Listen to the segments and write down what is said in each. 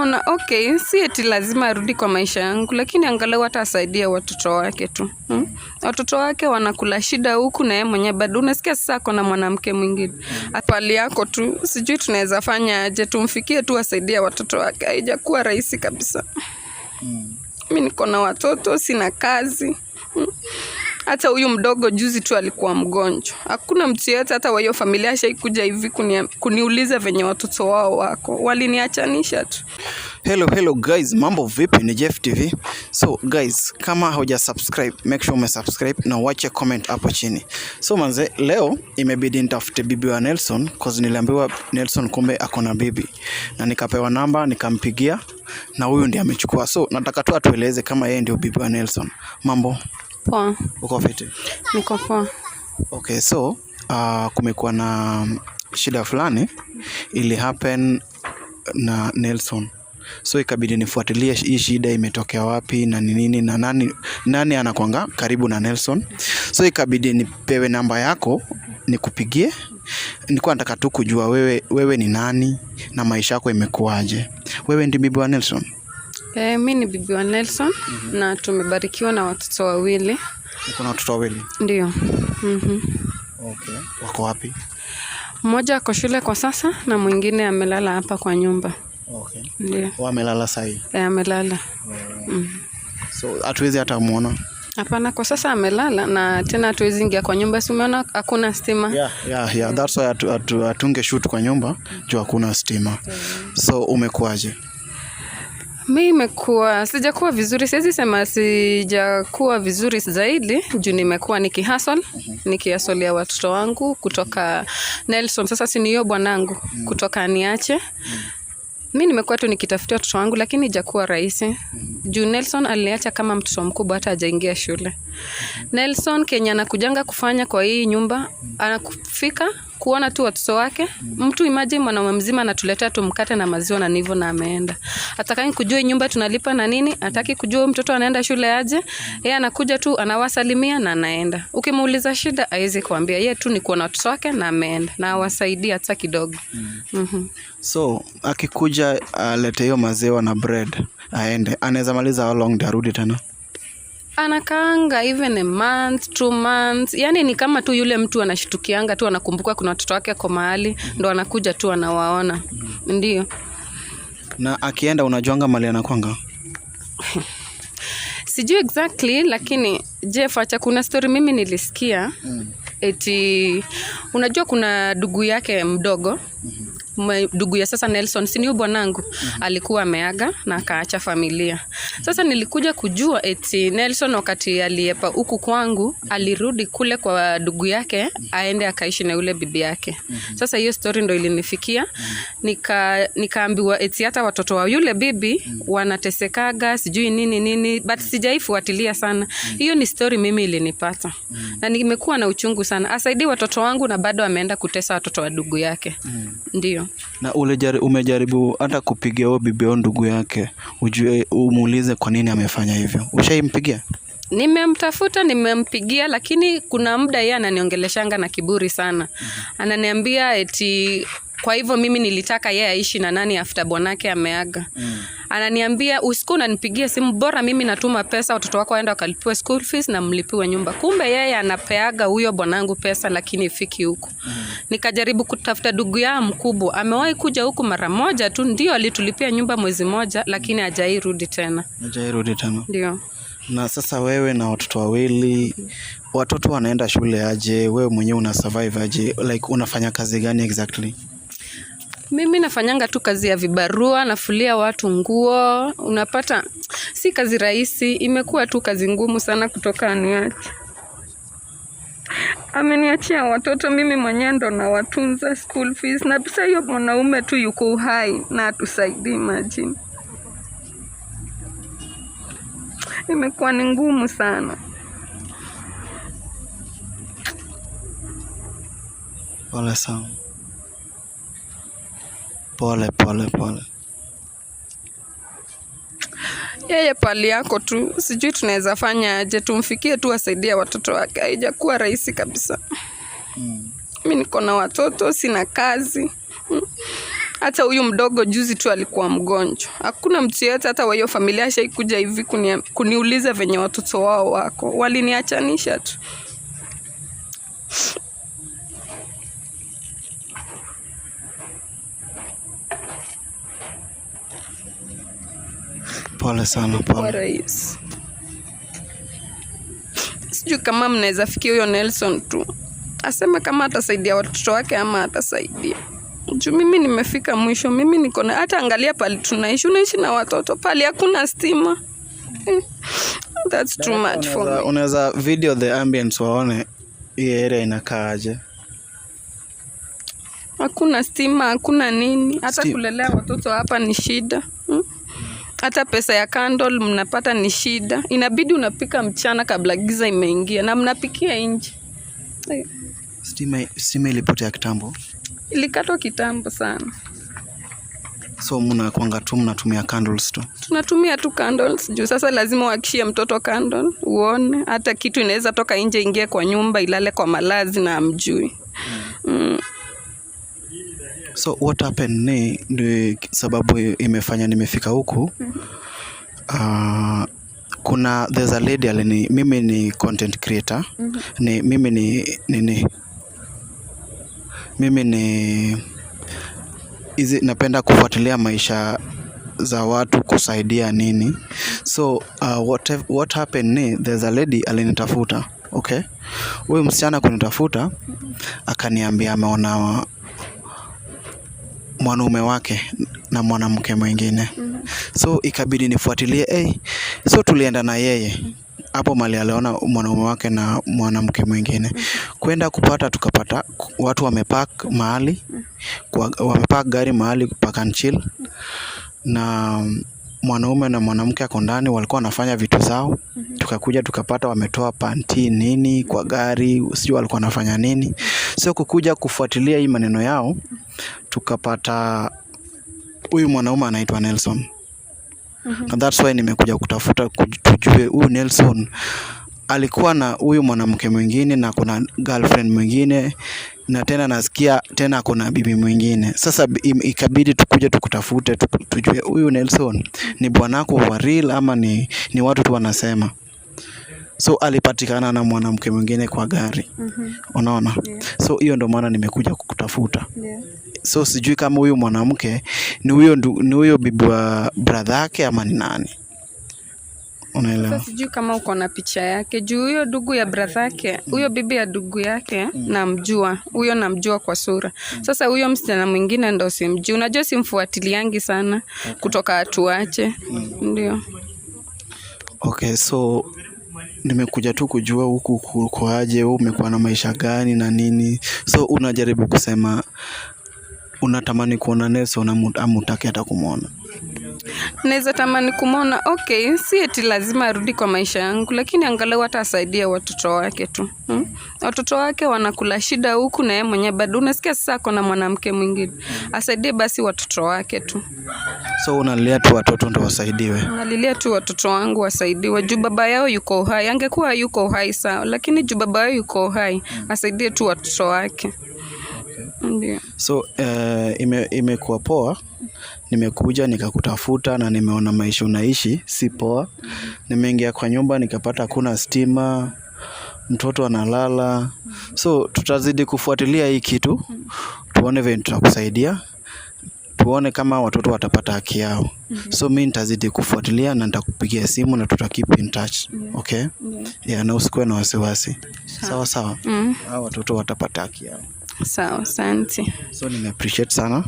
naona okay, si eti lazima arudi kwa maisha yangu, lakini angalau hata asaidia watoto wake tu. Watoto wake wanakula shida huku na yeye mwenyewe bado unasikia sasa kuna mwanamke mwingine. Pali yako tu, sijui tunaweza fanya aje tumfikie tu asaidia watoto wake. Haijakuwa rahisi kabisa. Mimi niko na watoto, sina kazi. Hata huyu mdogo juzi tu alikuwa mgonjwa. Hakuna mtu yeyote hata wa hiyo familia ashaikuja hivi kuniuliza venye watoto wao wako. Waliniachanisha tu. Hello guys, mambo vipi? Ni Jeff TV. So guys, kama hauja subscribe, make sure umesubscribe na wache comment hapo chini. So manze, leo imebidi nitafute bibi wa Nelson cause niliambiwa Nelson kumbe ako na bibi. Na nikapewa namba, nikampigia na huyu ndiye amechukua. So nataka tu atueleze kama yeye ndio bibi wa Nelson. Mambo? Poa. Uko fiti? Niko poa. Okay, so kumekuwa na shida fulani ili happen na Nelson. So ikabidi nifuatilie hii shida imetokea wapi na nini na nani anakuanga karibu na Nelson. So ikabidi nipewe namba yako nikupigie. Nilikuwa nataka tu kujua wewe ni nani na maisha yako imekuaje. Wewe ndi bibi wa Nelson? Mimi ni bibi wa Nelson na tumebarikiwa na watoto wawili. Uko na watoto wawili? Ndio. Okay. Wako wapi? Mmoja ako shule kwa sasa na mwingine amelala hapa kwa nyumba. Okay. Ndio. Wamelala sahi? Amelala. So hatuwezi hata muona? Hapana, kwa sasa amelala na tena hatuwezi ingia kwa nyumba. Si umeona hakuna stima? Yeah. That's why atunge shoot kwa nyumba juu hakuna stima. So umekuaje? Mimi imekuwa sijakuwa vizuri, siwezi sema sijakuwa vizuri zaidi juu nimekuwa nikihustle ya watoto wangu kutoka Nelson. Sasa si niyo bwanangu kutoka niache. Mimi nimekuwa tu nikitafutia watoto wangu lakini haijakuwa rahisi. Juu Nelson aliacha kama mtoto mkubwa hata hajaingia shule. Nelson Kenya anakujanga kufanya kwa hii nyumba, anakufika kuona tu watoto wake. Mtu imagine mwanaume mzima anatuletea tu mkate na maziwa na nivo na ameenda. Hataki kujua nyumba tunalipa na nini, hataki kujua mtoto anaenda shule aje. Yeye anakuja tu anawasalimia na anaenda. Ukimuuliza shida haiwezi kuambia, yeye tu ni kuona watoto wake na ameenda na awasaidia hata kidogo. So akikuja alete hiyo maziwa na bread aende, anaweza maliza how long arudi tena? Anakaanga even a month, 2 months. Yani ni kama tu yule mtu anashtukianga tu anakumbuka kuna watoto wake kwa mahali ndo anakuja tu anawaona. Ndio. Na akienda unajuanga mali anakwanga? Sijui exactly lakini Jeff, acha kuna story mimi nilisikia. Eti unajua kuna ndugu yake mdogo. Ndugu ya sasa Nelson, si ni bwanangu, alikuwa ameaga na akaacha familia. Sasa nilikuja kujua eti Nelson wakati aliepa huku kwangu alirudi kule kwa ndugu yake aende akaishi na yule bibi yake. Sasa hiyo story ndo ilinifikia. Nikaambiwa eti hata watoto wa yule bibi wanatesekaga sijui nini but sijaifuatilia sana. Hiyo ni story mimi ilinipata. Na nimekuwa na uchungu sana. Asaidie watoto wangu na bado ameenda kutesa watoto wa ndugu yake. Ndio. Na umejaribu hata kupigia huyo bibi au ndugu yake ujue umuulize kwa nini amefanya hivyo? Ushaimpigia? Nimemtafuta, nimempigia lakini kuna muda yeye ananiongeleshanga na kiburi sana. Ananiambia eti kwa hivyo mimi nilitaka yeye aishi na nani after bwanake ameaga. Ananiambia usiku unanipigia simu bora mimi natuma pesa watoto wako waenda wakalipiwe school fees na mlipiwe nyumba. Kumbe yeye anapeaga huyo bwanangu pesa lakini ifiki huku. Nikajaribu kutafuta ndugu yao mkubwa. Amewahi kuja huku mara moja tu, ndio alitulipia nyumba mwezi moja lakini hajairudi tena. Ndio. Na sasa wewe na watoto wawili, watoto wanaenda shule aje? Wewe mwenyewe una survive aje? Like unafanya kazi gani exactly? Mimi nafanyanga tu kazi ya vibarua, nafulia watu nguo. Unapata si kazi rahisi, imekuwa tu kazi ngumu sana kutoka niache. Ameniachia watoto, mimi mwenyewe ndo nawatunza school fees na pesa hiyo mwanaume tu yuko uhai na atusaidii imagine. Imekuwa ni ngumu sana. Pole sana. Pole. Yeye pali yako tu, sijui tunaweza fanya aje tumfikie tu asaidia watoto wake. Haijakuwa rahisi kabisa. Mimi niko na watoto, sina kazi. Hata huyu mdogo juzi tu alikuwa mgonjwa. Hakuna mtu yeyote hata wa hiyo familia ashaikuja hivi kuniuliza venye watoto wao wako. Waliniachanisha tu. Pole sana, pole. Sijui kama mnaweza fikia huyo Nelson tu aseme kama atasaidia watoto wake ama atasaidia. Juu mimi nimefika mwisho. Mimi niko na hata angalia pale unaishi na watoto pale hakuna stima. That's too much for me. Unaweza video the ambience waone hii area inakaaje. Hakuna stima, hakuna nini. Hata kulelea watoto hapa ni shida. Hata pesa ya candle mnapata ni shida. Inabidi unapika mchana kabla giza imeingia na mnapikia nje. Stima ilipotea kitambo. Ilikatwa kitambo sana. So mnakuanga tu mnatumia candles tu. Tunatumia tu candles. Juu sasa lazima uhakishie mtoto candle uone hata kitu inaweza toka nje ingie kwa nyumba ilale kwa malazi na amjui. So what happened ni sababu imefanya nimefika huku. Kuna there's a lady mimi ni content creator. Mimi ni napenda kufuatilia maisha za watu kusaidia nini. So what happened ni there's a lady alinitafuta. Okay. Huyu msichana kunitafuta akaniambia ameona mwanaume wake na mwanamke mwingine. So ikabidi nifuatilie. So tulienda na yeye hapo mali aliona mwanaume wake na mwanamke mwingine. Kwenda kupata tukapata watu wamepark mahali, wamepark gari mahali park and chill. Na mwanaume na mwanamke ako ndani walikuwa wanafanya vitu zao. Tukakuja tukapata wametoa panti nini kwa gari, sio walikuwa wanafanya nini. So kukuja kufuatilia hii maneno yao tukapata huyu mwanaume anaitwa Nelson. And that's why nimekuja kutafuta tujue huyu Nelson alikuwa na huyu mwanamke mwingine na kuna girlfriend mwingine na tena nasikia tena kuna bibi mwingine. Sasa ikabidi tukuje tukutafute tujue huyu Nelson ni bwanako wa real ama ni watu tu wanasema. So alipatikana na mwanamke mwingine kwa gari. Unaona? So hiyo ndo maana nimekuja kukutafuta. So sijui kama huyu mwanamke ni huyo bibi wa brother yake ama ni nani. Unaelewa? Sasa sijui kama uko na picha yake. Juu huyo ndugu ya brother yake, huyo bibi ya ndugu yake namjua. Huyo namjua kwa sura. Sasa huyo msichana mwingine ndo simjui. Unajua simfuatiliangi sana kutoka atuache. Ndio. Okay, so nimekuja tu kujua huku kukoaje, umekuwa na maisha gani na nini. So unajaribu kusema unatamani kuona Nelson ama hutaki hata kumuona? Naweza tamani kumuona. Okay, si eti lazima arudi kwa maisha yangu, lakini angalau hata asaidie watoto wake tu. Watoto wake wanakula shida huku na yeye mwenyewe bado unasikia sasa ako na mwanamke mwingine. Asaidie basi watoto wake tu. So unalilia tu watoto ndio wasaidiwe? Nalilia tu watoto wangu wasaidiwe. Juu baba yao yuko hai. Angekuwa yuko hai sawa, lakini juu baba yao yuko hai, asaidie tu watoto wake. Ndio. So imekuwa poa. Nimekuja nikakutafuta na nimeona maisha unaishi si poa. Nimeingia kwa nyumba nikapata hakuna stima, mtoto analala. So tutazidi kufuatilia hii kitu, tuone vile tutakusaidia, tuone kama watoto watapata haki yao. So mimi nitazidi kufuatilia na nitakupigia simu na tuta keep in touch. Okay? Yeah, na usikuwe na wasiwasi. Sawa sawa. Hao watoto watapata haki yao. Sawa, asante. So nime appreciate sana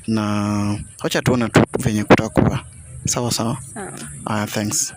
na acha tuone tu venye kutakuwa. Sawa sawa. Thanks.